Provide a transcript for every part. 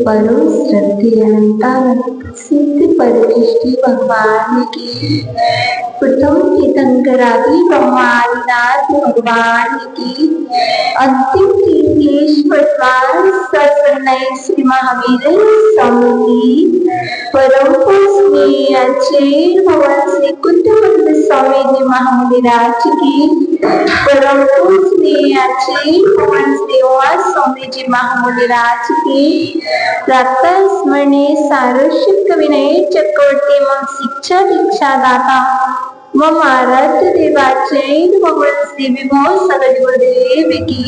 परम श्रद्धेय सिद्ध परमेष्टि भगवान की प्रथम तीर्थंकरादि ब्रह्मादिनाथ भगवान की अंतिम तीर्थेश्वर श्री महावीर स्वामी परम पूजनीय आचार्य भगवान श्री कुंदवंत स्वामी जी महामुनिराज की परम पूजनीय आचार्य भगवान श्री ओवास स्वामी जी महामुनिराज की प्रातः स्मरणीय सारस्वत कविनय चक्रवर्ती एवं शिक्षा दीक्षा दाता मम आराध्य देवाचार्य भगवान श्री विभो सदगुरुदेव की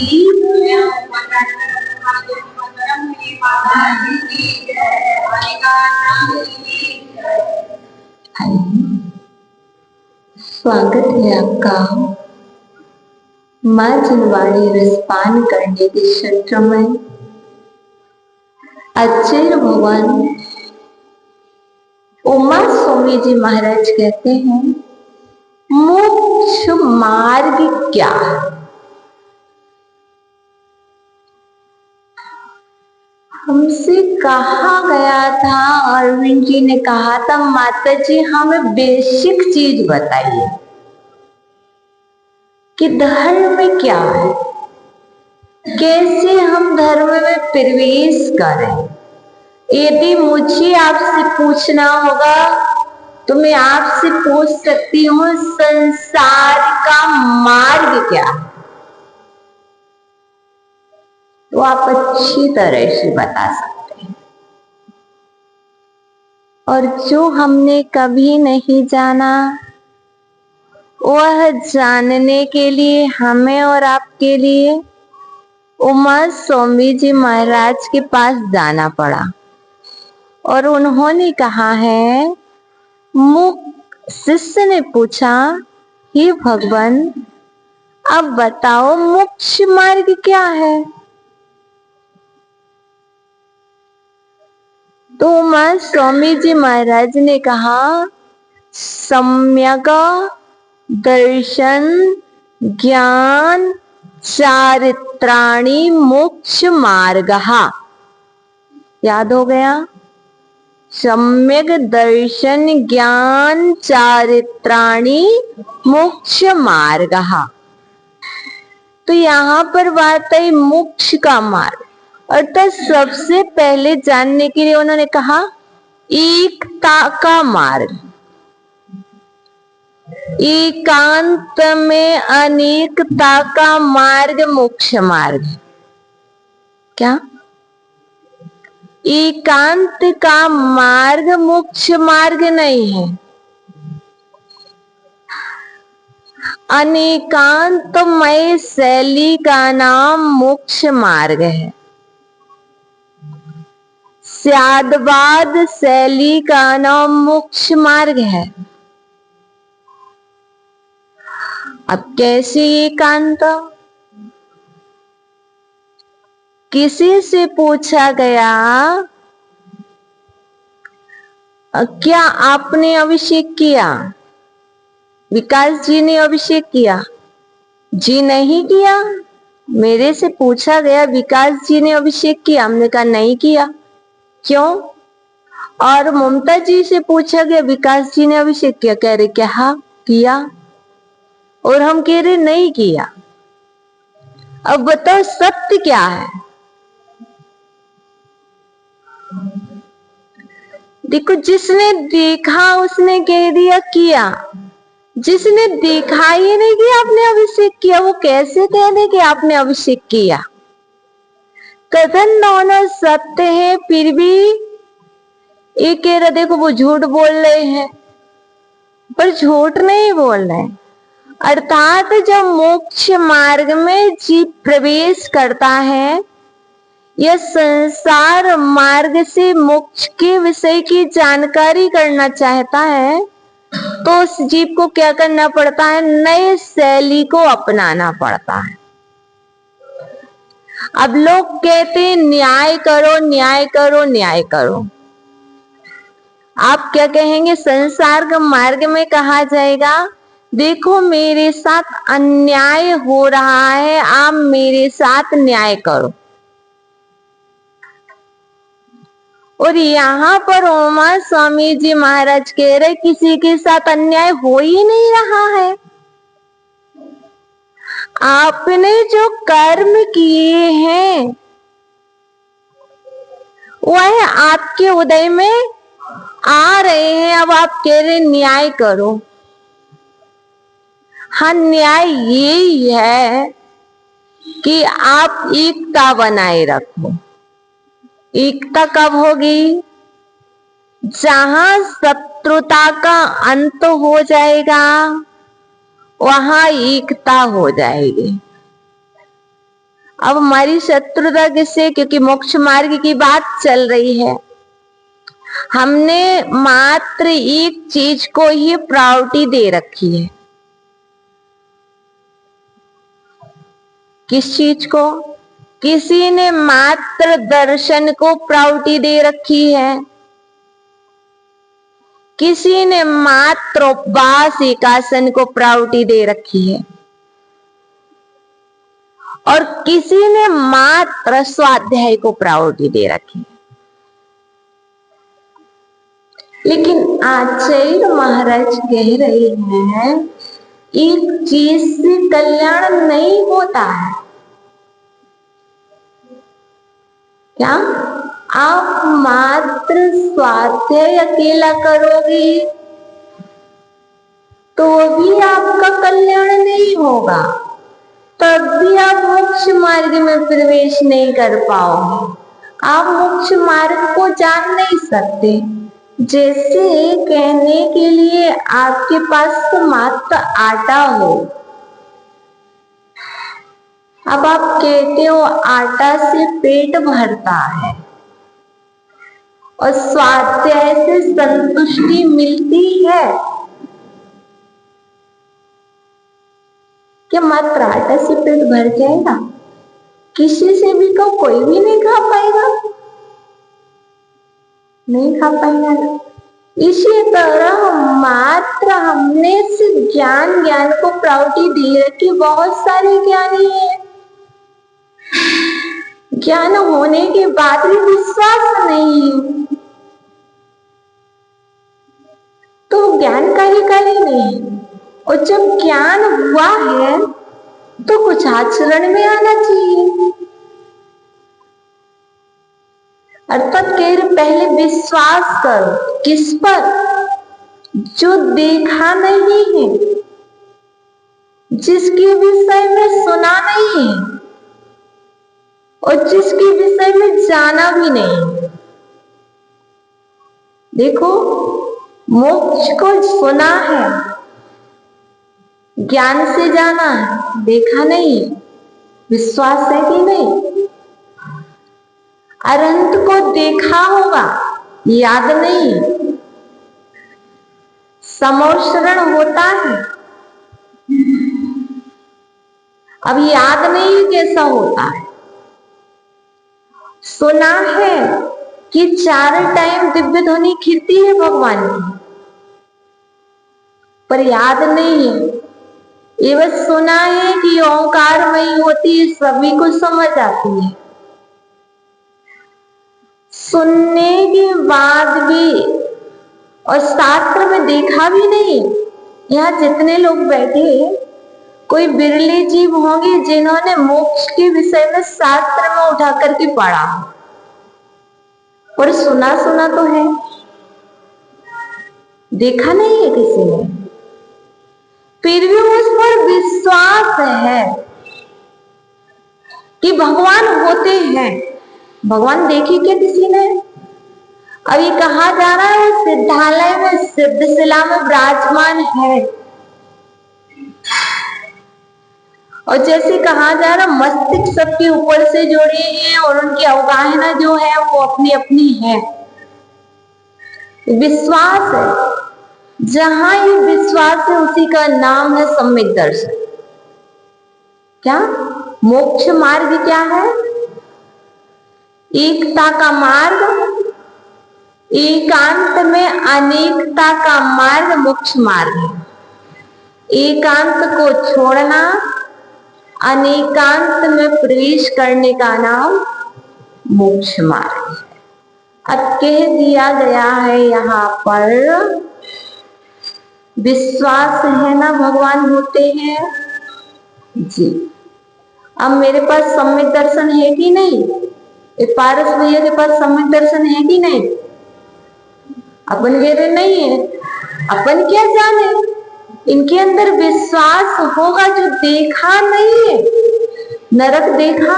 स्वागत है आपका माँ जिनवाणी रसपान करने के सत्र में। आचार्य भगवान उमा स्वामी जी महाराज कहते हैं मोक्ष मार्ग क्या है? हमसे कहा गया था, अरविंद जी ने कहा था माता जी हमें बेसिक चीज बताइए कि धर्म क्या है, कैसे हम धर्म में प्रवेश करें। यदि मुझे आपसे पूछना होगा तो मैं आपसे पूछ सकती हूँ संसार का मार्ग क्या है, तो आप अच्छी तरह से बता सकते हैं। और जो हमने कभी नहीं जाना वह जानने के लिए हमें और आपके लिए उमा स्वामी जी महाराज के पास जाना पड़ा और उन्होंने कहा है, शिष्य ने पूछा, हे भगवान अब बताओ मोक्ष मार्ग क्या है। तो उमा स्वामी जी महाराज ने कहा, सम्यक दर्शन ज्ञान चारित्राणि मोक्ष मार्गः। याद हो गया? सम्यक दर्शन ज्ञान चारित्राणि मोक्ष मार्गः। तो यहाँ पर बात है मोक्ष का मार्ग, अर्थात सबसे पहले जानने के लिए उन्होंने कहा एकता का मार्ग। एकांत में अनेकता का मार्ग मोक्ष मार्ग। क्या? एकांत का मार्ग मोक्ष मार्ग नहीं है, अनेकांतमय शैली का नाम मोक्ष मार्ग है। स्यादवाद शैली का नाम मोक्ष मार्ग है। अब कैसे एकांत? किसी से पूछा गया, क्या आपने अभिषेक किया? विकास जी ने अभिषेक किया? जी नहीं किया। मेरे से पूछा गया, विकास जी ने अभिषेक किया? हमने कहा नहीं किया। क्यों? और ममता जी से पूछा गया, विकास जी ने अभिषेक किया? कह रहे क्या? हाँ किया। और हम कह रहे नहीं किया। अब बताओ सत्य क्या है? देखो, जिसने देखा उसने कह दिया किया, जिसने देखा ही नहीं कि आपने अभिषेक किया, वो कैसे कह दे कि आपने अभिषेक किया? कथन दोनों सत्य है, फिर भी एक कह रहा देखो वो झूठ बोल रहे हैं, पर झूठ नहीं बोल रहे। अर्थात जब मोक्ष मार्ग में जीव प्रवेश करता है या संसार मार्ग से मोक्ष के विषय की जानकारी करना चाहता है, तो उस जीव को क्या करना पड़ता है? नए शैली को अपनाना पड़ता है। अब लोग कहते हैं न्याय करो, न्याय करो, न्याय करो। आप क्या कहेंगे? संसार के मार्ग में कहा जाएगा, देखो मेरे साथ अन्याय हो रहा है, आप मेरे साथ न्याय करो। और यहाँ पर ओमा स्वामी जी महाराज कह रहे किसी के साथ अन्याय हो ही नहीं रहा है। आपने जो कर्म किए हैं वह आपके उदय में आ रहे हैं। अब आप कह रहे न्याय करो। हाँ, न्याय यही है कि आप एकता बनाए रखो। एकता कब होगी? जहां शत्रुता का अंत हो जाएगा वहां एकता हो जाएगी। अब हमारी शत्रुता किससे? क्योंकि मोक्ष मार्ग की बात चल रही है। हमने मात्र एक चीज को ही प्रायोरिटी दे रखी है। किस चीज को? किसी ने मात्र दर्शन को प्रायोरिटी दे रखी है, किसी ने मात्र उपवास एकासन को प्रायोरिटी दे रखी है, और किसी ने मात्र स्वाध्याय को प्रायोरिटी दे रखी है। लेकिन आचार्य महाराज कह रहे हैं एक चीज से कल्याण नहीं होता है। क्या? आप मात्र स्वाध्याय अकेला करोगे तो भी आपका कल्याण नहीं होगा, तब भी आप मोक्ष मार्ग में प्रवेश नहीं कर पाओगे। आप मोक्ष मार्ग को जान नहीं सकते। जैसे कहने के लिए आपके पास तो मात्र आटा हो, अब आप कहते हो आटा से पेट भरता है और स्वाध्याय से संतुष्टि मिलती है, क्या मात्र आटा से पेट भर जाएगा? किसी से भी कहो, कोई भी नहीं खा पाएगा, नहीं खा पाएगा ना। इसी तरह मात्र हमने सिर्फ ज्ञान को प्रायोरिटी दी है कि बहुत सारे ज्ञानी हैं, ज्ञान होने के बाद भी विश्वास नहीं है, तो ज्ञान का ही नहीं। और जब ज्ञान हुआ है तो कुछ आचरण में आना चाहिए। अर्थात कह रहे पहले विश्वास करो। किस पर? जो देखा नहीं है, जिसके विषय में सुना नहीं है और जिसके विषय में जाना भी नहीं। देखो, मोक्ष को सुना है, ज्ञान से जाना है, देखा नहीं, विश्वास है कि नहीं? अनंत को देखा होगा, याद नहीं, समोश्रण होता है, अब याद नहीं कैसा होता है। सुना है कि 4 टाइम दिव्य ध्वनि खिलती है भगवान की, पर याद नहीं है। ये बस सुना है कि ओंकारमयी होती है, सभी को समझ आती है। सुनने के बाद भी और शास्त्र में देखा भी नहीं। यहाँ जितने लोग बैठे, कोई बिरले जीव होंगे जिन्होंने मोक्ष के विषय में शास्त्र में उठा करके पढ़ा, और सुना सुना तो है, देखा नहीं है किसी ने, फिर भी उस पर विश्वास है कि भगवान होते हैं। भगवान देखी क्या किसी ने? अभी कहा जा रहा है वो सिद्धालय में सिद्धशिला में विराजमान है, और जैसे कहा जा रहा मस्तिष्क सबके ऊपर से जोड़े हैं और उनकी अवगाहना जो है वो अपनी अपनी है। विश्वास है, जहां ये विश्वास है उसी का नाम है सम्यक दर्शन। क्या मोक्ष मार्ग क्या है? एकता का मार्ग, एकांत में अनेकता का मार्ग मोक्ष मार्ग है। एकांत को छोड़ना, अनेकांत में प्रवेश करने का नाम मोक्ष मार्ग है। अब कह दिया गया है यहाँ पर, विश्वास है ना भगवान होते हैं जी। अब मेरे पास सम्यक दर्शन है कि नहीं? पारस भैया के पास सम्यक दर्शन है कि नहीं? अपन कह रहे नहीं है, अपन क्या जाने, इनके अंदर विश्वास होगा जो देखा नहीं है। नरक देखा,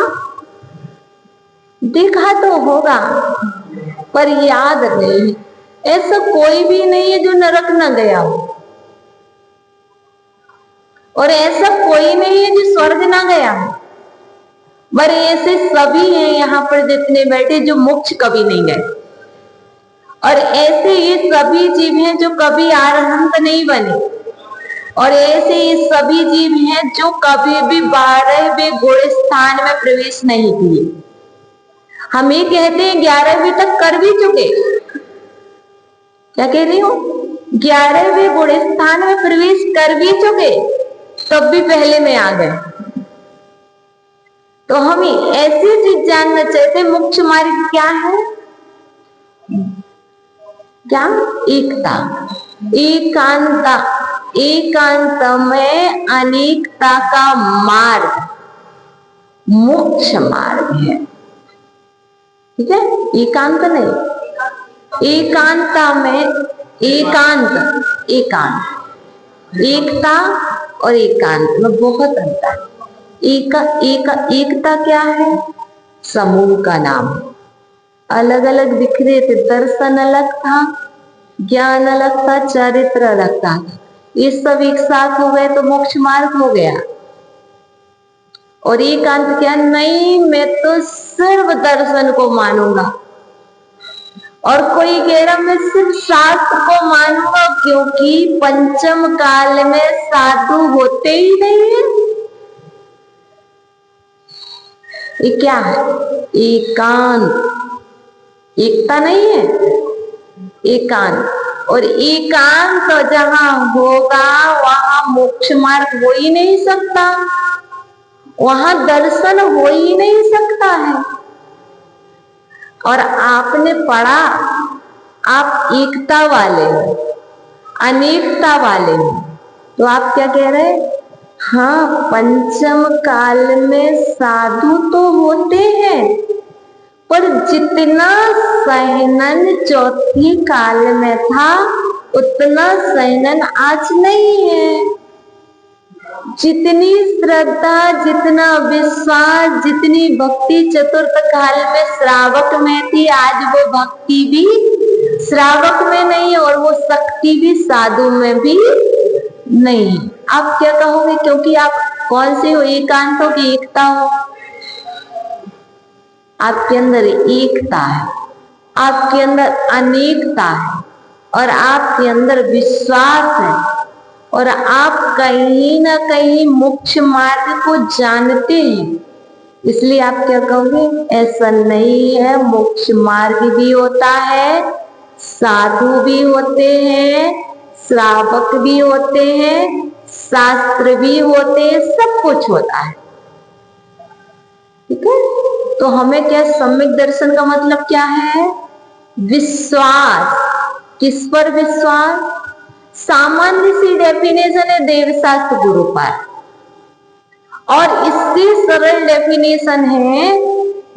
देखा तो होगा पर याद नहीं। ऐसा कोई भी नहीं है जो नरक न गया हो, और ऐसा कोई नहीं है जो स्वर्ग ना गया हो, पर ऐसे सभी हैं यहाँ पर जितने बैठे जो मोक्ष कभी नहीं गए, और ऐसे ये सभी जीव हैं जो कभी अरहंत नहीं बने, और ऐसे ये सभी जीव हैं जो कभी भी 12वें गुण स्थान में प्रवेश नहीं किए। हम ये कहते हैं 11वीं तक कर भी चुके, क्या कह रही हूं, 11वें गुण स्थान में प्रवेश कर भी चुके, तब भी पहले में आ गए। तो हमें ऐसी चीज जानना चाहते, मोक्ष मार्ग क्या है? क्या? एकता, एकांता, एकांत में अनेकता का मार्ग मोक्ष मार्ग है। ठीक है, एकांत नहीं, एकांता में एकांत, एकांत, एकता और एकांत में बहुत अंतर। एकता क्या है? समूह का नाम। अलग अलग दिख रहे थे, दर्शन अलग था, ज्ञान अलग था, चरित्र अलग था, ये सब एक साथ हो गए तो मोक्ष मार्ग हो गया। और एकांत क्या? नहीं, मैं तो सिर्फ दर्शन को मानूंगा, और कोई कह रहा मैं सिर्फ शास्त्र को मानूंगा, क्योंकि पंचम काल में साधु होते ही नहीं है। ये क्या है? एकांत, एकता नहीं है, एकांत। और एकांत जहां होगा वहां मोक्ष मार्ग हो ही नहीं सकता, वहां दर्शन हो ही नहीं सकता है। और आपने पढ़ा, आप एकता वाले हो, अनेकता वाले हो, तो आप क्या कह रहे हैं? हाँ, पंचम काल में साधु तो होते हैं, पर जितना सहनन चौथी काल में था उतना सहनन आज नहीं है। जितनी श्रद्धा, जितना विश्वास, जितनी भक्ति चतुर्थ काल में श्रावक में थी, आज वो भक्ति भी श्रावक में नहीं, और वो शक्ति भी साधु में भी नहीं। आप क्या कहोगे? क्योंकि आप कौन से हो? एकांत हो कि एकता हो? आपके अंदर एकता है, आपके अंदर अनेकता है, और आपके अंदर विश्वास है। और आप कहीं ना कहीं मोक्ष मार्ग को जानते हैं, इसलिए आप क्या कहोगे, ऐसा नहीं है, मोक्ष मार्ग भी होता है, साधु भी होते हैं, श्रावक भी होते हैं, शास्त्र भी होते हैं, सब कुछ होता है। ठीक है, तो हमें क्या, सम्यक दर्शन का मतलब क्या है, विश्वास। किस पर विश्वास? सामान्य सी डेफिनेशन है देवशास्त्र गुरु पर, और इससे सरल डेफिनेशन है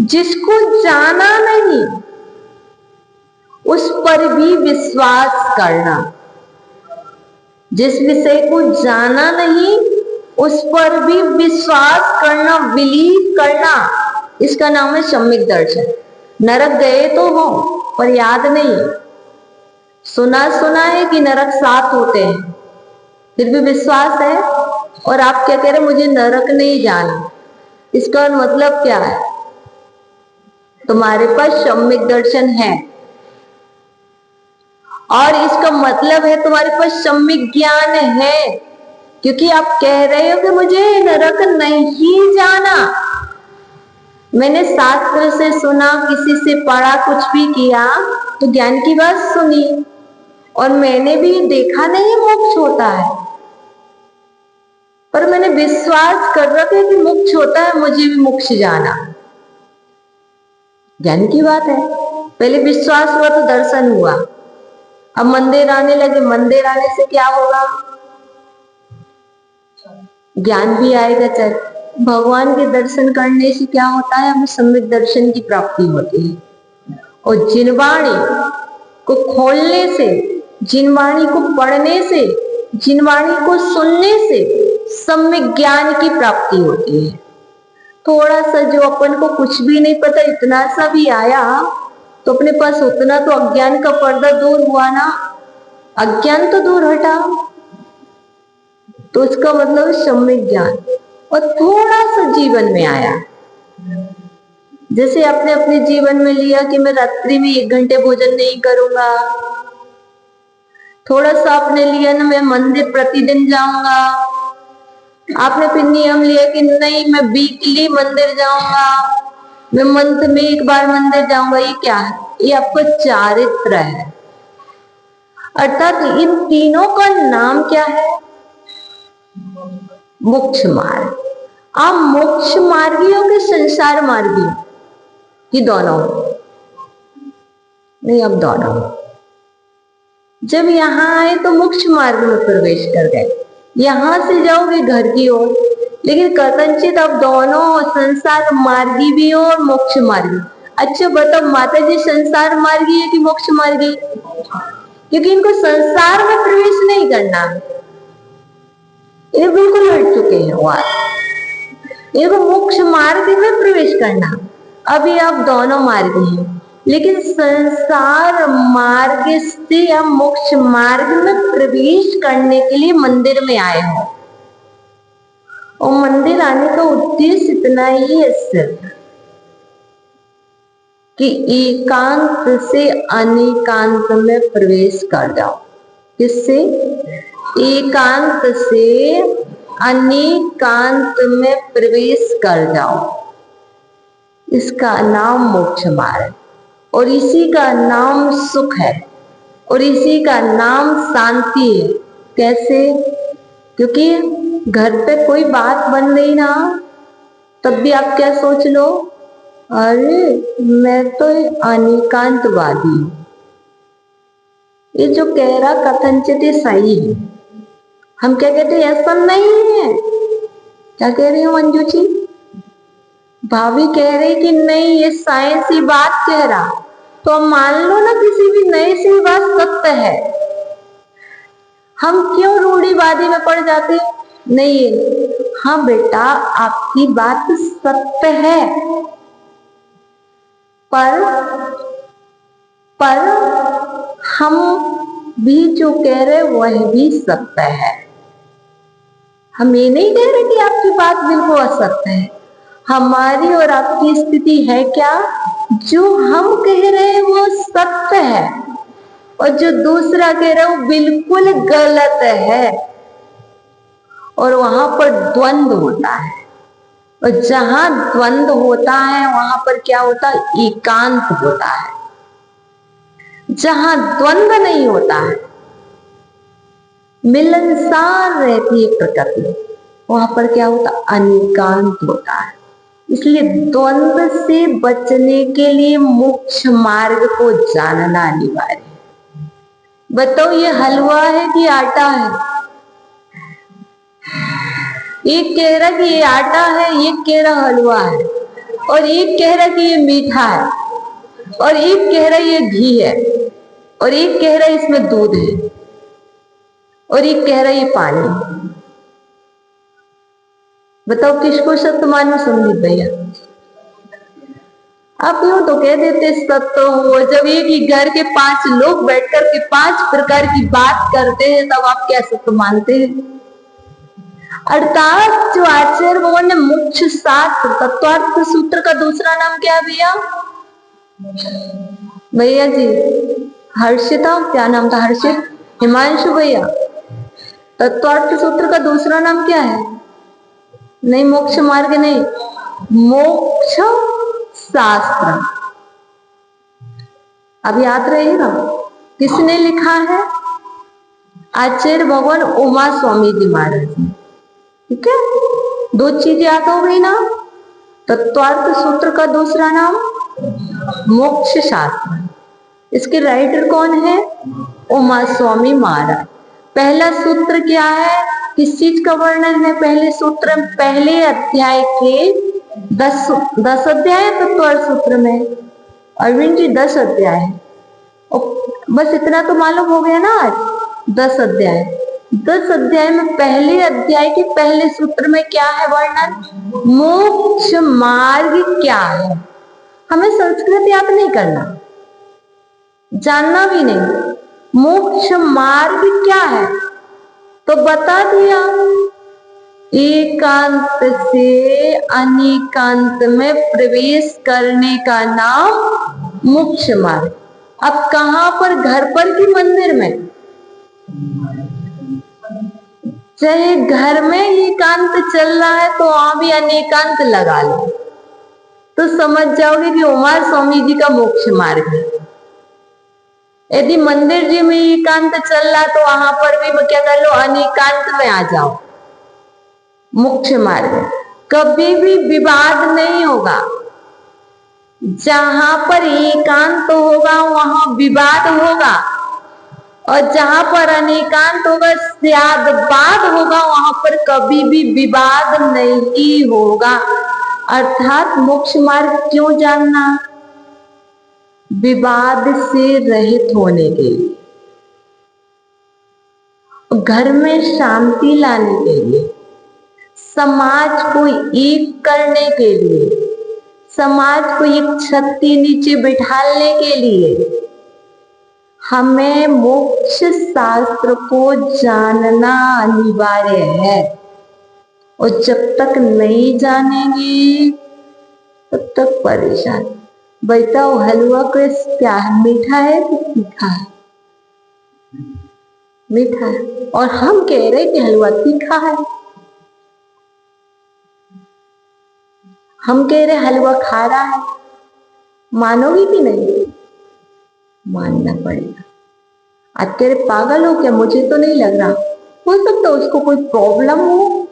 जिसको जाना नहीं उस पर भी विश्वास करना। जिस विषय को जाना नहीं उस पर भी विश्वास करना, बिलीव करना, इसका नाम है सम्यक दर्शन। नरक गए तो हो पर याद नहीं, सुना सुना है कि नरक 7 होते हैं, फिर भी विश्वास है, और आप क्या कह रहे, मुझे नरक नहीं जाना। इसका मतलब क्या है, तुम्हारे पास सम्यक दर्शन है, और इसका मतलब है तुम्हारे पास सम्यक ज्ञान है, क्योंकि आप कह रहे हो कि मुझे नरक नहीं जाना। मैंने शास्त्र से सुना, किसी से पढ़ा, कुछ भी किया तो ज्ञान की बात सुनी, और मैंने भी देखा नहीं मोक्ष होता है, पर मैंने विश्वास कर रखा है कि मोक्ष होता है, मुझे भी मोक्ष जाना। ज्ञान की बात है, पहले विश्वास हुआ तो दर्शन हुआ, अब मंदिर आने लगे, मंदिर आने से क्या होगा, ज्ञान भी आएगा। चल, भगवान के दर्शन करने से क्या होता है, हमें सम्यक दर्शन की प्राप्ति होती है। और जिनवाणी को खोलने से, जिनवाणी को पढ़ने से, जिनवाणी को सुनने से सम्यक ज्ञान की प्राप्ति होती है। थोड़ा सा जो अपन को कुछ भी नहीं पता, इतना सा भी आया तो अपने पास उतना तो अज्ञान का पर्दा दूर हुआ ना, अज्ञान तो दूर हटा, तो इसका मतलब सम्यक ज्ञान। और थोड़ा सा जीवन में आया, जैसे आपने अपने जीवन में लिया कि मैं रात्रि में 1 घंटे भोजन नहीं करूंगा, थोड़ा सा आपने लिया ना, मैं मंदिर प्रतिदिन जाऊंगा, आपने फिर नियम लिया कि नहीं मैं वीकली मंदिर जाऊंगा, मैं मंथ में 1 बार मंदिर जाऊंगा। ये क्या है, ये आपका चारित्र है। अर्थात इन तीनों का नाम क्या है, मोक्ष मार्ग। आप मोक्ष मार्गी हो कि संसार मार्गी, कि दोनों? नहीं, अब दोनों। जब यहां आए तो मोक्ष मार्ग में प्रवेश कर गए, यहां से जाओगे घर की ओर, लेकिन कथनचित अब दोनों संसार मार्गी भी हो और मोक्ष मार्गी। अच्छा बताओ माता जी, संसार मार्गी है कि मोक्ष मार्गी? क्योंकि इनको संसार में प्रवेश नहीं करना, ये बिल्कुल हट चुके हैं वो, इनको मोक्ष मार्ग में प्रवेश करना। अभी आप दोनों मार्ग हैं, लेकिन संसार मार्ग से आप मोक्ष मार्ग में प्रवेश करने के लिए मंदिर में आए हो, और मंदिर आने का उद्देश्य इतना ही है सिर्फ कि एकांत से अनेकांत में प्रवेश कर जाओ। किससे? एकांत से अनेकांत में प्रवेश कर जाओ, इसका नाम मोक्ष मार्ग, और इसी का नाम सुख है, और इसी का नाम शांति है। कैसे? क्योंकि घर पे कोई बात बन गई ना, तब भी आप क्या सोच लो, अरे मैं तो अनेकांतवादी हूं, ये जो कह रहा कथनचित सही है। हम क्या कहते हैं, ऐसा नहीं है। क्या कह रही हो मंजू जी? भाभी कह रही कि नहीं ये साइंस ही बात कह रहा, तो हम मान लो ना किसी भी नई सी बात सत्य है, हम क्यों रूढ़िवादी में पड़ जाते हैं? नहीं, हाँ बेटा आपकी बात सत्य है, पर हम भी जो कह रहे वह भी सत्य है। हम ये नहीं कह रहे कि आपकी बात बिल्कुल असत्य है। हमारी और आपकी स्थिति है क्या, जो हम कह रहे हैं वो सत्य है, और जो दूसरा कह रहा है वो बिल्कुल गलत है। और वहां पर द्वंद्व होता है। और जहां द्वंद्व होता है वहां पर क्या होता है? एकांत होता है। जहां द्वंद्व नहीं होता है, मिलनसार रहती है प्रकृति, वहां पर क्या होता? अनेकांत होता है। इसलिए द्वंद्व से बचने के लिए मोक्ष मार्ग को जानना अनिवार्य है। बताओ, ये हलवा है कि आटा है? एक कह रहा कि ये आटा है, एक कह रहा हलवा है, और एक कह रहा कि ये मीठा है, और एक कह रहा ये घी है, और एक कह रहा इसमें दूध है, और एक कह रहा ये पानी है। बताओ किसको सत्य मानो संदीप भैया? आप यूं तो कह देते सत्य हो। जब एक ही घर के 5 लोग बैठकर के 5 प्रकार की बात करते हैं तब आप क्या सत्य मानते हैं? अर्थात जो आचार्य भगवान ने मोक्ष शास्त्र तत्वार्थ सूत्र का दूसरा नाम क्या है भैया? भैया जी हर्षिता, क्या नाम था? हर्षित, हिमांशु भैया, तत्वार्थ सूत्र का दूसरा नाम क्या है? नहीं, मोक्ष मार्ग नहीं, मोक्ष शास्त्र। अब याद रहेगा किसने लिखा है? आचार्य भगवान उमा स्वामी जी महाराज ने। ठीक है, 2 चीजें याद हो गई ना? तत्वार्थ सूत्र का दूसरा नाम मोक्ष शास्त्र। इसके राइटर कौन है? उमा स्वामी महाराज। पहला सूत्र क्या है? किस चीज का वर्णन है पहले सूत्र? पहले अध्याय के 10 अध्याय तत्वार्थ सूत्र में, अरविंद जी 10 अध्याय। बस इतना तो मालूम हो गया ना आज? 10 अध्याय। 10 अध्याय में पहले अध्याय के पहले सूत्र में क्या है वर्णन? मोक्ष मार्ग क्या है। हमें संस्कृत याद नहीं करना, जानना भी नहीं। मोक्ष मार्ग क्या है तो बता दिया, एकांत से अनेकांत में प्रवेश करने का नाम मोक्ष मार्ग। अब कहां पर? घर पर कि मंदिर में? चाहे घर में एकांत चल रहा है तो वहां भी अनेकांत लगा लो तो समझ जाओगे कि उमा स्वामी जी का मोक्ष मार्ग है। यदि मंदिर जी में एकांत चल रहा तो वहां पर भी क्या कर लो? अनेकांत में आ जाओ। मोक्ष मार्ग कभी भी विवाद नहीं होगा। जहां पर एकांत होगा वहां विवाद होगा, और जहां पर अनेकांत होगा, सद्भाव होगा, वहां पर कभी भी विवाद नहीं होगा। अर्थात मोक्ष मार्ग क्यों जानना? विवाद से रहित होने के लिए, घर में शांति लाने के लिए, समाज को एक करने के लिए, समाज को एक छत के नीचे बिठाने के लिए हमें मोक्ष शास्त्र को जानना अनिवार्य है। और जब तक नहीं जानेंगे तब तक परेशान। बताओ हलवा को क्या है? मीठा है कि तीखा है? मीठा है, और हम कह रहे कि हलवा तीखा है। हम कह रहे हलवा खारा है। मानोगे कि नहीं? मानना पड़ेगा। आज कह रहे पागल हो क्या? मुझे तो नहीं लग रहा। हो सकता है उसको कोई प्रॉब्लम हो,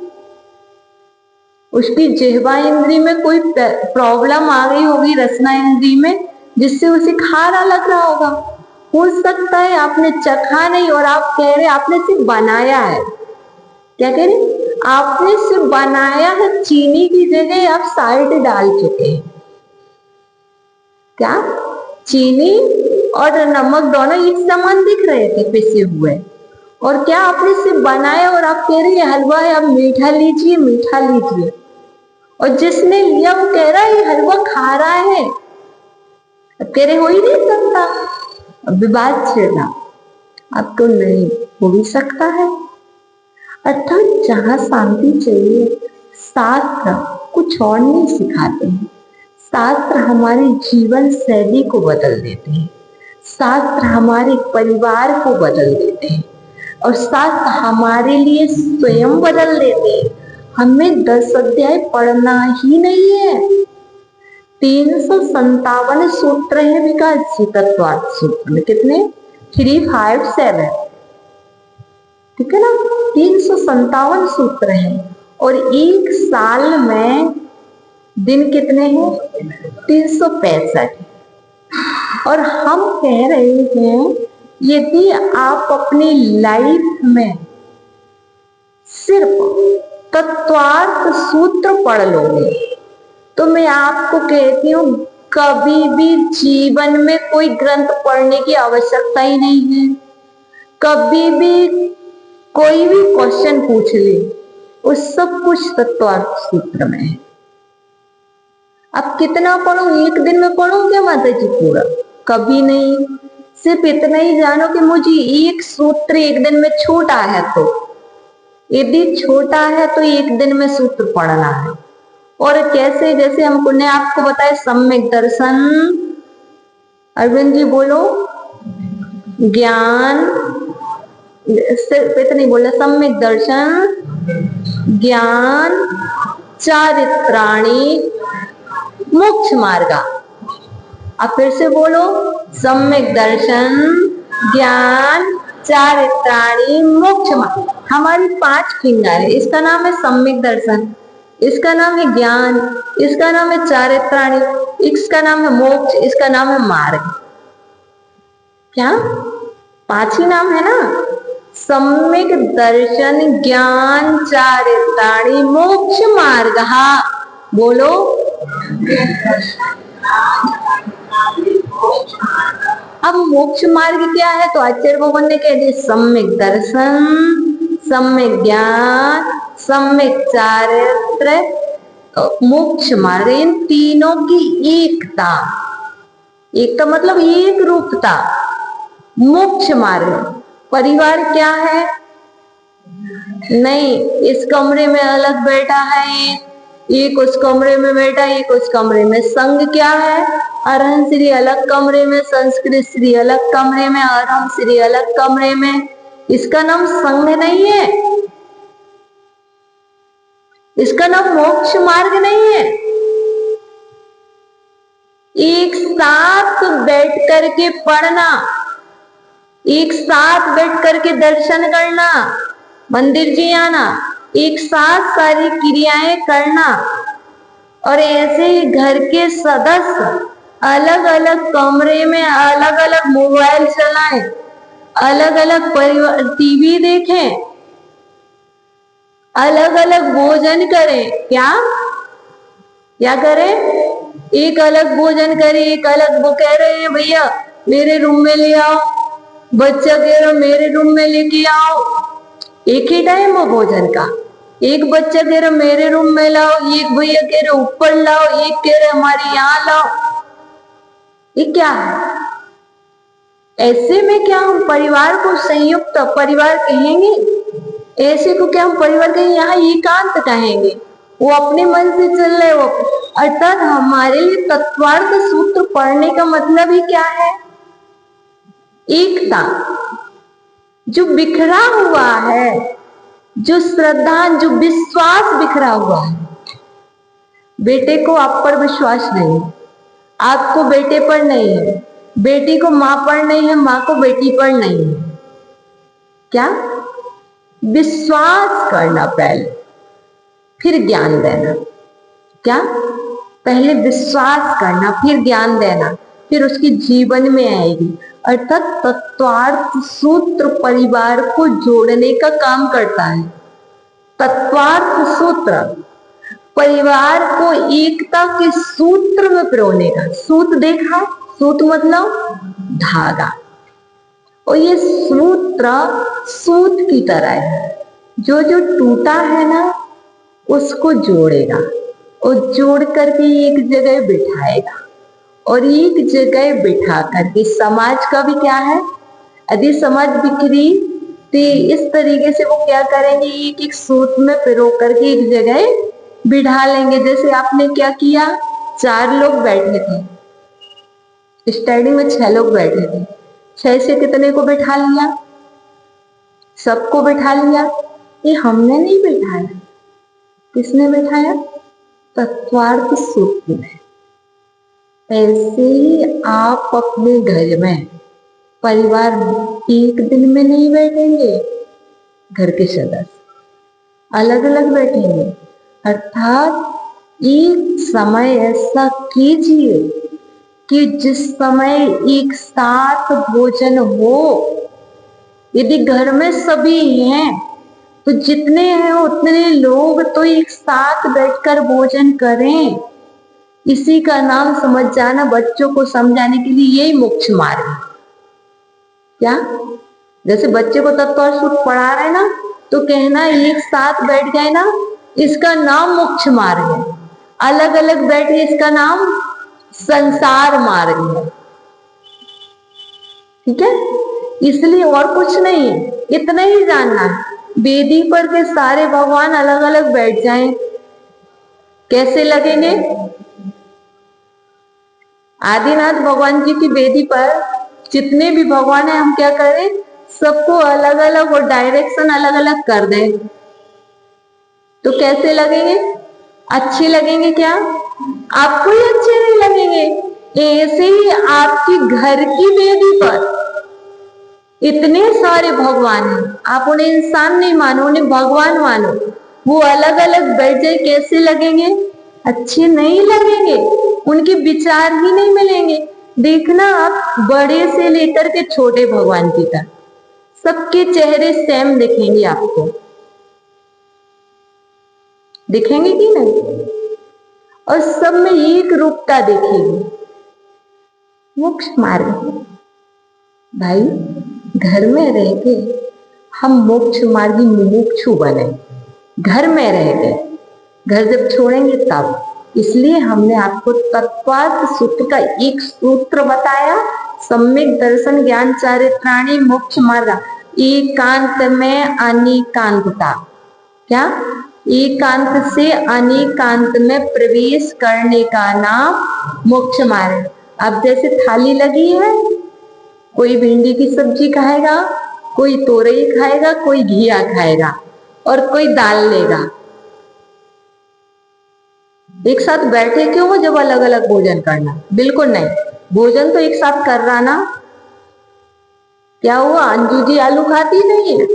उसकी जिह्वा इंद्री में कोई प्रॉब्लम आ गई होगी, रसना इंद्री में, जिससे उसे खारा लग रहा होगा। हो सकता है आपने चखा नहीं और आप कह रहे आपने सिर्फ बनाया है। क्या कह रहे? आपने सिर्फ बनाया है, चीनी की जगह आप साल्ट डाल चुके हैं। क्या? चीनी और नमक दोनों एक समान दिख रहे थे पिसे हुए, और क्या आपने सिर्फ बनाया और आप कह रहे हैं हलवा है, अब मीठा लीजिए, मीठा लीजिए। और जिसने लिया वो कह रहा है ये हलवा खारा है। अब कह रहे हो ही नहीं सकता, विवाद छेड़ा। आपको नहीं हो भी सकता है। अर्थात जहां शांति चाहिए, शास्त्र कुछ और नहीं सिखाते हैं। शास्त्र हमारी जीवन शैली को बदल देते हैं। शास्त्र हमारे परिवार को बदल देते हैं। और साथ हमारे लिए स्वयं बदल देते। हमें 10 अध्याय पढ़ना ही नहीं है। 357 सूत्र है विकास जी तत्वार्थ सूत्र में। कितने? 357, ठीक है ना। 357 सूत्र है और एक साल में दिन कितने हैं? 365। और हम कह रहे हैं यदि आप अपनी लाइफ में सिर्फ तत्वार्थ सूत्र पढ़ लोगे तो मैं आपको कहती हूं कभी भी जीवन में कोई ग्रंथ पढ़ने की आवश्यकता ही नहीं है। कभी भी कोई भी क्वेश्चन पूछ ले, वो सब कुछ तत्वार्थ सूत्र में है। अब कितना पढ़ो? एक दिन में पढ़ो क्या माता जी पूरा? कभी नहीं। सिर्फ इतना ही जानो कि मुझे एक सूत्र एक दिन में छोटा है, तो यदि छोटा है तो एक दिन में सूत्र पढ़ना है। और कैसे? जैसे हमको ने आपको बताया सम्यक दर्शन, अरविंद जी बोलो, ज्ञान, सिर्फ इतनी बोला, सम्यक दर्शन, ज्ञान, चारित्राणी, मोक्ष मार्ग। अब फिर से बोलो, सम्यक दर्शन, ज्ञान, चारित्राणी, मोक्ष मार्ग। हमारी 5 फिंगर है। इसका नाम है सम्यक दर्शन, इसका नाम है ज्ञान, इसका नाम है चारित्राणी, इसका नाम है मोक्ष, इसका नाम है मार्ग। क्या? 5 ही नाम है ना? सम्यक दर्शन, ज्ञान, चारित्राणी, मोक्ष मार्ग। हाँ बोलो। अब मोक्ष मार्ग क्या है? तो आचार्य भगवान ने कह दिया सम्यक दर्शन, सम्यक ज्ञान, सम्यक चारित्र, मोक्ष मार्ग। इन तीनों की एकता, एकता मतलब एक रूपता। मोक्ष मार्ग परिवार क्या है? नहीं, इस कमरे में अलग बैठा है एक उस कमरे में बैठा, एक उस कमरे में। संघ क्या है? अरहं श्री अलग कमरे में, संस्कृत श्री अलग कमरे में, अरहं श्री अलग कमरे में। इसका नाम संघ नहीं है, इसका नाम मोक्ष मार्ग नहीं है। एक साथ बैठ करके पढ़ना, एक साथ बैठ करके दर्शन करना, मंदिर जी आना, एक साथ सारी क्रियाएं करना। और ऐसे ही घर के सदस्य अलग अलग कमरे में अलग अलग मोबाइल चलाएं, अलग अलग परिवार टीवी देखें, अलग अलग भोजन करें। क्या करें? एक अलग भोजन करे, एक अलग। वो कह रहे हैं भैया मेरे रूम में ले आओ, बच्चा कह रहा मेरे रूम में लेके आओ। एक ही टाइम हो भोजन का। एक बच्चा कह रहा मेरे रूम में लाओ, एक भैया कह रहे ऊपर लाओ, एक कह रहे हमारे यहाँ लाओ। ये क्या है? ऐसे में क्या हम परिवार को संयुक्त परिवार कहेंगे? ऐसे को क्या हम परिवार कहेंगे? यहाँ एकांत कहेंगे। वो अपने मन से चल रहे वो। अर्थात हमारे लिए तत्वार्थ सूत्र पढ़ने का मतलब ही क्या है? एकता। जो बिखरा हुआ है, जो श्रद्धा, जो विश्वास बिखरा हुआ है। बेटे को आप पर विश्वास नहीं, आपको बेटे पर नहीं है, बेटी को माँ पर नहीं है, माँ को बेटी पर नहीं है। क्या? विश्वास करना पहले, फिर ज्ञान देना। क्या? पहले विश्वास करना, फिर ज्ञान देना, फिर उसकी जीवन में आएगी। अर्थात तत्वार्थ सूत्र परिवार को जोड़ने का काम करता है। तत्वार्थ सूत्र परिवार को एकता के सूत्र में पिरोने का। सूत देखा? सूत मतलब धागा। और ये सूत्र सूत की तरह है, जो जो टूटा है ना उसको जोड़ेगा और जोड़ करके एक जगह बिठाएगा। और एक जगह बिठा करके समाज का भी क्या है? यदि समाज बिखरी तो इस तरीके से वो क्या करेंगे? एक एक सूत में पिरो करके एक जगह बिठा लेंगे। जैसे आपने क्या किया, 4 लोग बैठे थे, स्टडी में 6 लोग बैठे थे, 6 से कितने को बिठा लिया? सबको बिठा लिया। ये हमने नहीं बिठाया, किसने बिठाया? तत्वार्थ सूत्र में। ऐसे ही आप अपने घर में परिवार एक दिन में नहीं बैठेंगे, घर के सदस्य अलग अलग बैठेंगे, अर्थात एक समय ऐसा कीजिए कि जिस समय एक साथ भोजन हो। यदि घर में सभी हैं तो जितने हैं उतने लोग तो एक साथ बैठकर भोजन करें। इसी का नाम समझ जाना, बच्चों को समझाने के लिए यही मोक्ष मार्ग है। क्या? जैसे बच्चे को तत्व सूत्र पढ़ा रहे ना, तो कहना एक साथ बैठ गए ना, इसका नाम मोक्ष मार्ग है। अलग अलग बैठे इसका नाम संसार मार्ग है। ठीक है, इसलिए और कुछ नहीं है, इतना ही जानना है। वेदी पर के सारे भगवान अलग अलग बैठ जाएं, कैसे लगेंगे? आदिनाथ भगवान जी की वेदी पर जितने भी भगवान है, हम क्या करें? सबको अलग अलग और डायरेक्शन अलग अलग कर दें, तो कैसे लगेंगे? अच्छे लगेंगे क्या? आपको ही अच्छे नहीं लगेंगे। ऐसे ही आपकी घर की वेदी पर इतने सारे भगवान हैं, आप उन्हें इंसान नहीं मानो, उन्हें भगवान मानो। वो अलग अलग बैठ जाए, कैसे लगेंगे? अच्छे नहीं लगेंगे, उनके विचार ही नहीं मिलेंगे। देखना आप बड़े से लेकर के छोटे भगवान जी तक सबके चेहरे सेम दिखेंगे आपको, दिखेंगे कि नहीं? और सब में एक रूपता दिखेगी। मोक्ष मार्ग भाई, घर में रह के हम मोक्ष मार्गी मुमुक्षु बने, घर में रह के। घर जब छोड़ेंगे तब। इसलिए हमने आपको तत्वार्थ सूत्र का एक सूत्र बताया, सम्यक दर्शन ज्ञान चारित्राणी मोक्ष मार्ग। एकांत में अनेकांतता। क्या? एकांत से अनेकांत में प्रवेश करने का नाम मोक्ष मार्ग। अब जैसे थाली लगी है, कोई भिंडी की सब्जी खाएगा, कोई तोरई खाएगा, कोई घिया खाएगा और कोई दाल लेगा। एक साथ बैठे क्यों हो जब अलग अलग भोजन करना? बिल्कुल नहीं, भोजन तो एक साथ कर रहा ना। क्या हुआ? अंजू जी आलू खाती नहीं है,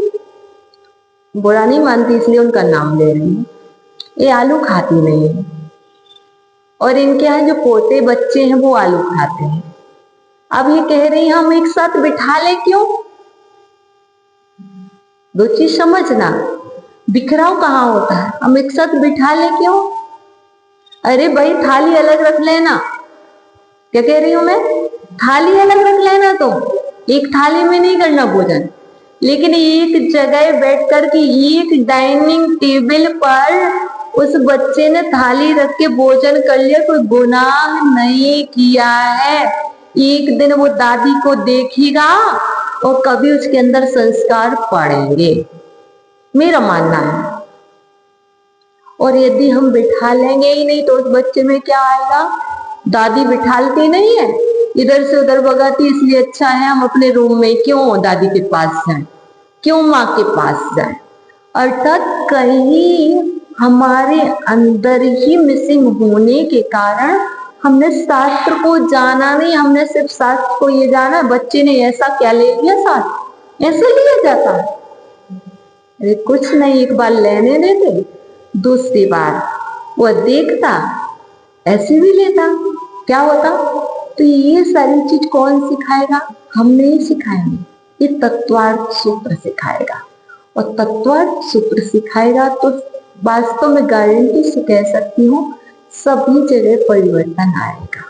बुरा नहीं मानती इसलिए उनका नाम ले रही हूँ। ये आलू खाती नहीं है, और इनके यहाँ जो पोते बच्चे हैं वो आलू खाते हैं। अब ये कह रही हम एक साथ बिठा ले क्यों? दो चीज समझना, बिखराव कहाँ होता है, हम एक साथ बिठा ले क्यों? अरे भाई थाली अलग रख लेना। क्या कह रही हूं मैं? थाली अलग रख लेना, तो एक थाली में नहीं करना भोजन, लेकिन एक जगह बैठ कर के एक डाइनिंग टेबल पर उस बच्चे ने थाली रख के भोजन कर लिया, कोई गुनाह नहीं किया है। एक दिन वो दादी को देखेगा और कभी उसके अंदर संस्कार पड़ेंगे, मेरा मानना है। और यदि हम बिठा लेंगे ही नहीं तो उस बच्चे में क्या आएगा? दादी बिठालती नहीं है, इधर से उधर भगाती, इसलिए अच्छा है हम अपने रूम में क्यों दादी के पास जाएं, क्यों माँ के पास जाएं। अर्थात कहीं हमारे अंदर ही मिसिंग होने के कारण हमने शास्त्र को जाना नहीं, हमने सिर्फ शास्त्र को ये जाना बच्चे ने ऐसा क्या ले लिया, साथ ऐसे लिया जाता। अरे कुछ नहीं, एक बार लेने देते, दूसरी बार वो देखता ऐसे भी लेता, क्या होता? तो ये सारी चीज कौन सिखाएगा? हम नहीं सिखाएंगे, ये तत्वार्थ सूत्र सिखाएगा। और तत्वार्थ सूत्र सिखाएगा तो वास्तव में गारंटी से कह सकती हूँ सभी जगह परिवर्तन आएगा,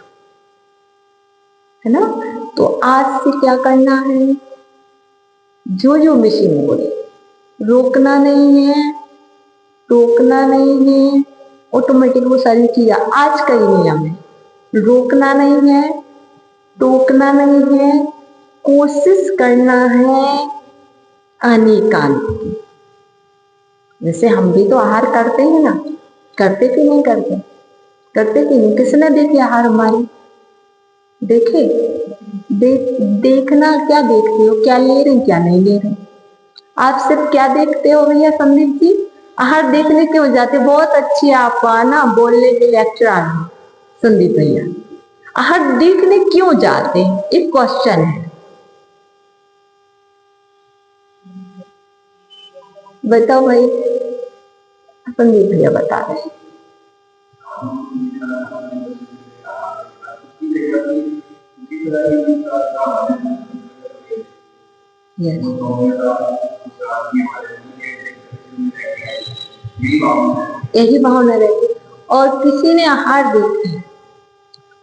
है ना। तो आज से क्या करना है? जो जो मिसिंग हो रही, रोकना नहीं है, टोकना नहीं है, ऑटोमेटिक वो सारी चीजें आज का ही नियम है। रोकना नहीं है, टोकना नहीं है, कोशिश करना है अनेकांत की। जैसे हम भी तो आहार करते हैं ना, करते कि नहीं करते? करते कि नहीं? किसने देखे आहार हमारी? देखे? देखना क्या देखते हो, क्या ले रहे क्या नहीं ले रहे। आप सिर्फ क्या देखते हो भैया संदीप जी? आहार देखने क्यों जाते? बहुत अच्छी आपका ना बोलने के लेक्चर आ रहे संदीप भैया। आहार देखने क्यों जाते हैं? एक क्वेश्चन है, बताओ भाई। संदीप भैया बता रहे हैं। यही भावना रहती। और किसी ने आहार देखा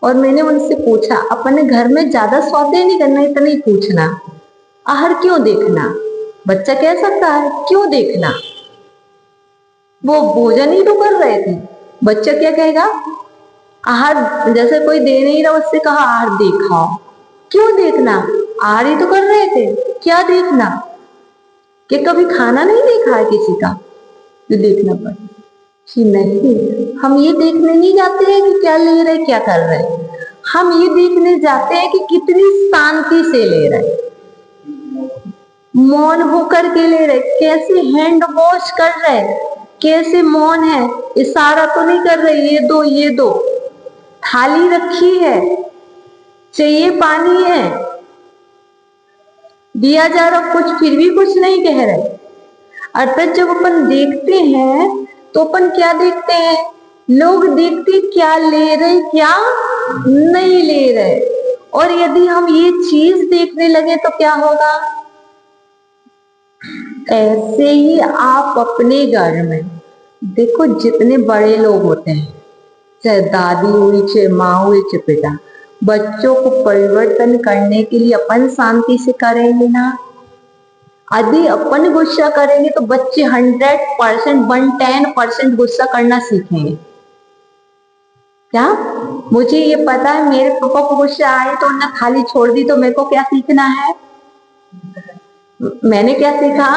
और मैंने उनसे पूछा, अपने घर में ज्यादा सौदे नहीं करना, इतना ही पूछना, आहार क्यों देखना? बच्चा कह सकता है क्यों देखना, वो भोजन ही तो कर रहे थे। बच्चा क्या कहेगा? आहार जैसे कोई दे नहीं रहा, उससे कहा आहार देखा, क्यों देखना? आहार ही तो कर रहे थे, क्या देखना? कि कभी खाना नहीं देखा है किसी का जो देखना पड़े कि नहीं? हम ये देखने नहीं जाते हैं कि क्या ले रहे क्या कर रहे, हम ये देखने जाते हैं कि कितनी शांति से ले रहे, मौन होकर के ले रहे, कैसे हैंड वॉश कर रहे, कैसे मौन है, इशारा तो नहीं कर रहे ये दो ये दो, थाली रखी है, चाहिए पानी है, दिया जा रहा कुछ, फिर भी कुछ नहीं कह रहे। अर्थात जब अपन देखते हैं तो अपन क्या देखते हैं? लोग देखते क्या ले रहे क्या नहीं ले रहे। और यदि हम ये चीज देखने लगे तो क्या होगा? ऐसे ही आप अपने घर में देखो, जितने बड़े लोग होते हैं, चाहे दादी हुई चाहे माँ हुई चाहे पिता, बच्चों को परिवर्तन करने के लिए अपन शांति से करेंगे ना। यदि अपन गुस्सा करेंगे तो बच्चे 100%, 110% गुस्सा करना सीखेंगे। क्या? मुझे ये पता है, मेरे पापा को गुस्सा आए तो उन्होंने थाली छोड़ दी, तो मेरे को क्या सीखना है? मैंने क्या सीखा?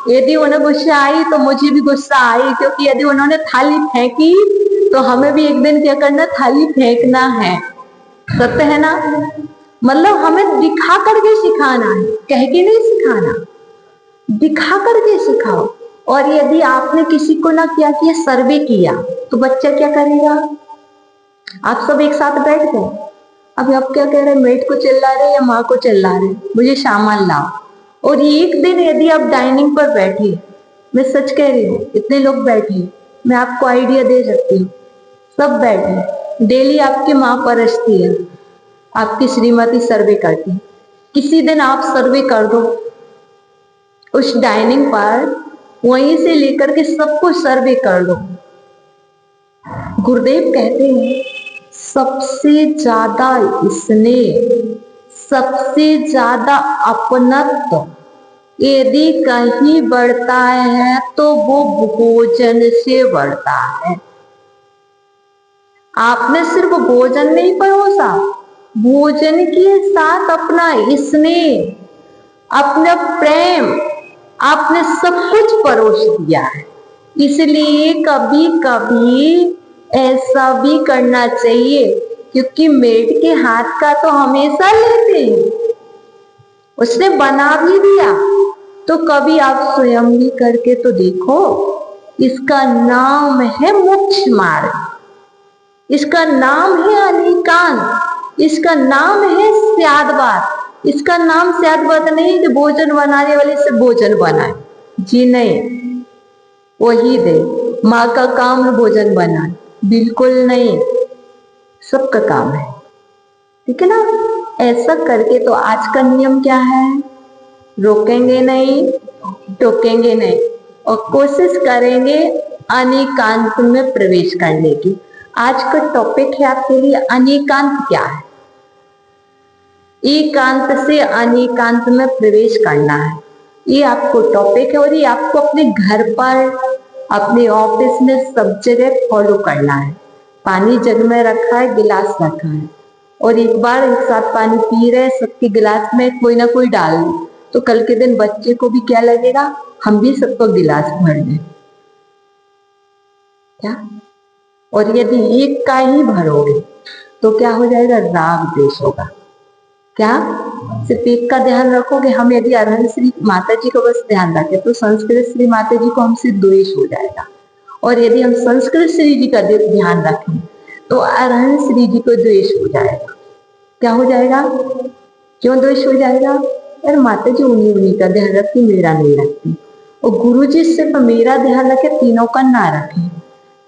यदि उन्हें गुस्सा आई तो मुझे भी गुस्सा आई, क्योंकि यदि उन्होंने थाली फेंकी तो हमें भी एक दिन क्या करना? थाली फेंकना है। सत्य है ना? मतलब हमें दिखा करके सिखाना है, कह के नहीं सिखाना, दिखा करके सिखाओ। और यदि आपने किसी को ना क्या किया, सर्वे किया, तो बच्चा क्या करेगा? आप सब एक साथ बैठ गए, अब आप क्या कह रहे हैं? मेट को चिल्ला रहे या माँ को चिल्ला रहे, मुझे सामान लाओ। और एक दिन यदि आप डाइनिंग पर बैठे, मैं सच कह रही हूँ, इतने लोग बैठे, मैं आपको आइडिया दे सकती हूँ, सब बैठे, डेली आपकी माँ परसती है, आपकी श्रीमती सर्वे करती है, किसी दिन आप सर्वे कर दो उस डाइनिंग पर, वहीं से लेकर के सबको सर्वे कर दो। गुरुदेव कहते हैं सबसे ज्यादा स्नेह, सबसे ज्यादा अपनत्व यदि कहीं बढ़ता है तो वो भोजन से बढ़ता है। आपने सिर्फ भोजन नहीं परोसा, भोजन के साथ अपना स्नेह, अपना प्रेम, आपने सब कुछ परोस दिया है। इसलिए कभी कभी ऐसा भी करना चाहिए, क्योंकि मेड के हाथ का तो हमेशा लेते हैं, उसने बना भी दिया, तो कभी आप स्वयं भी करके तो देखो। इसका नाम है मोक्ष मार्ग, इसका नाम है अनेकांत, इसका नाम है स्यादवाद। इसका नाम स्यादवाद नहीं कि भोजन बनाने वाले से भोजन बनाए, जी नहीं, वही दे, माँ का काम है भोजन बनाए, बिल्कुल नहीं, सबका काम है, ठीक है ना। ऐसा करके तो आज का नियम क्या है? रोकेंगे नहीं, टोकेंगे नहीं, और कोशिश करेंगे अनेकांत में प्रवेश करने की। आज का टॉपिक है आपके लिए अनेकांत क्या है। एकांत से अनेकांत में प्रवेश करना है, ये आपको टॉपिक है, और ये आपको अपने घर पर, अपने ऑफिस में, सब जगह फॉलो करना है। पानी जग में रखा है, गिलास रखा है, और एक बार एक साथ पानी पी रहे, सबके गिलास में कोई ना कोई डाल दे, तो कल के दिन बच्चे को भी क्या लगेगा? हम भी सबको गिलास भर दें, क्या? और यदि एक का ही भरोगे तो क्या हो जाएगा? राग द्वेष होगा। क्या? सिर्फ एक का ध्यान रखोगे। हम यदि अरहंत श्री माता जी को बस ध्यान रखें तो संस्कृत श्री माता जी को हमसे द्वेष हो जाएगा, और यदि हम संस्कृत श्री जी का ध्यान रखें तो अरहंत श्री जी को द्वेष हो जाएगा। क्या हो जाएगा? क्यों द्वेष हो जाएगा? अरे माता जी उन्हीं का ध्यान रखती, मेरा नहीं रखती। और गुरु जी सिर्फ मेरा ध्यान रखे, तीनों का ना रखे,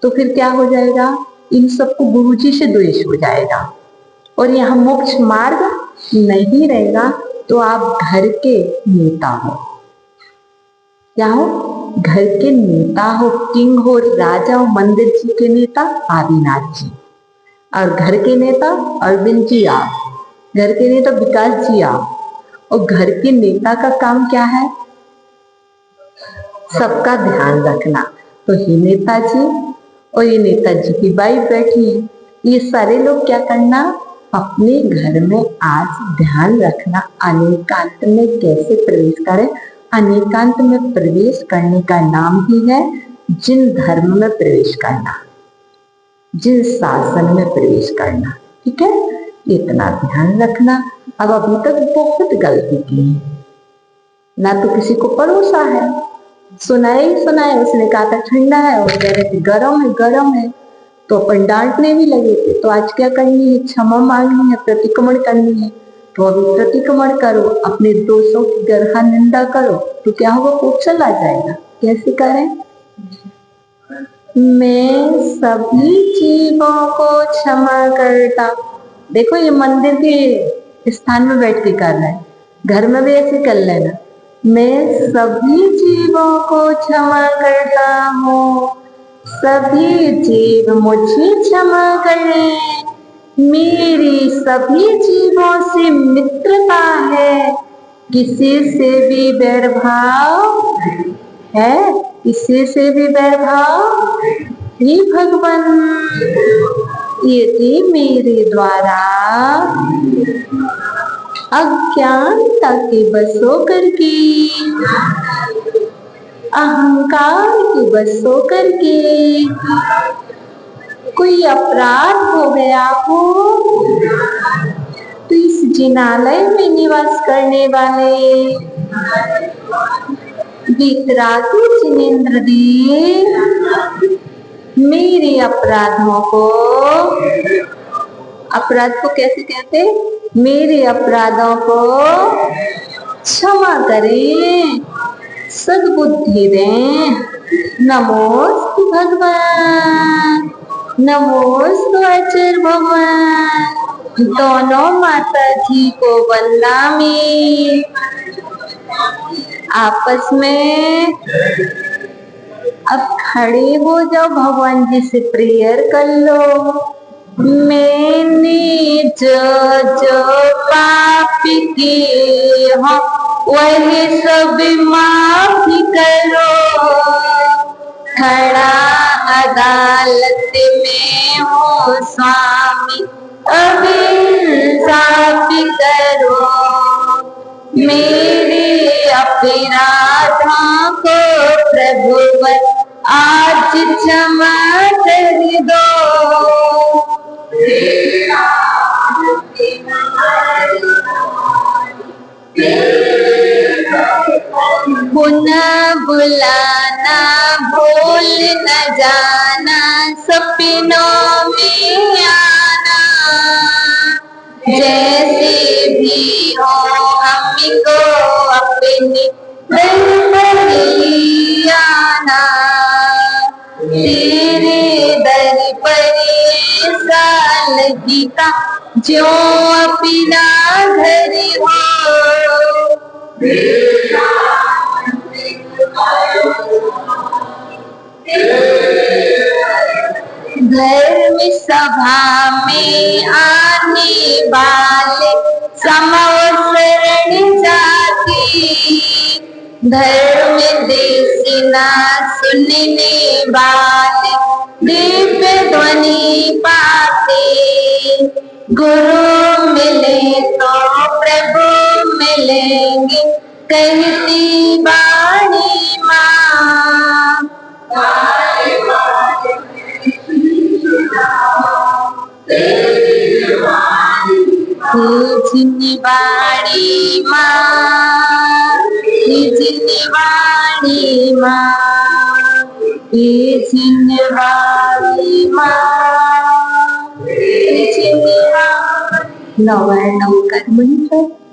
तो फिर क्या हो जाएगा? इन सबको गुरु जी से द्वेष हो जाएगा और यहाँ मोक्ष मार्ग नहीं रहेगा। तो आप घर के नेता हो। क्या हो? घर के नेता हो, किंग हो, राजा हो। मंदिर जी के नेता आदिनाथ जी, और घर के नेता अरविंद जी आप, घर के नेता विकास जी आप। और घर के नेता का काम क्या है? सबका ध्यान रखना। तो ये नेताजी और ये नेताजी की वाइफ बैठी है, ये सारे लोग क्या करना? अपने घर में आज ध्यान रखना, अनेकांत में कैसे प्रवेश करें। अनेकांत में प्रवेश करने का नाम ही है जिन धर्म में प्रवेश करना, जिन शासन में प्रवेश करना। ठीक है, इतना ध्यान रखना। अब अभी तक बहुत गलती की है, ना तो किसी को परोसा है, सुनाए ही सुनाए। उसने कहा था ठंडा है और कह रहे थे गरम है, गरम है, तो अपन डांटने भी लगे थे। तो आज क्या करनी है? क्षमा मांगनी है, प्रतिक्रमण करनी है। तो अभी प्रतिक्रमण करो, अपने दोषों की गर्हा निंदा करो, तो क्या होगा? वो चला जाएगा। कैसे करें? मैं सभी जीवों को क्षमा करता। देखो ये मंदिर के स्थान में बैठ के कर रहे हैं, घर में भी ऐसे कर लेना। मैं सभी जीवों को क्षमा करता हूँ, सभी जीव मुझे क्षमा करें। मेरी सभी जीवों से मित्रता है, किसी से भी वैरभाव है, किसी से भी वैरभाव। हे भगवान, यदि मेरे द्वारा अज्ञानता के बस होकर के, अहंकार के बस होकर के कोई अपराध हो गया हो, तो इस जिनालय में निवास करने वाले वितरागी जिनेंद्र देव मेरे अपराधों को, अपराध को कैसे कहते? मेरे अपराधों को क्षमा करें, सद्बुद्धि दें। नमोस्तु भगवान, नमोस्तु अचर भगवान। दोनों माता जी को वंदनामी। आपस में अब खड़े हो जाओ, भगवान जी से प्रेयर कर लो। मैंने जो पाप किए हो वही सब माफ करो। खड़ा अदालत में हो स्वामी, अभी साफ करो। मेरे अपराधों को प्रभुवर आज क्षमा कर दो। पुनः बुलाना, भूल न जाना, सपनों में आना। जैसे भी हो हमको अपने दर पर ले आना। तेरे दर पर साल गीता जो अपना घर हो। धर्म सभा में आने वाले समवसरण जाति, धर्म देशना सुनने वाले दिव्य ध्वनि पाते। गुरु मिले तो प्रभु मिलेंगे, कहती वाणी माँ। निजनिवाणी माँ, निजनिवाणी माँ, निजनिवाणी माँ, निजनिवाणी। 9 मंत्र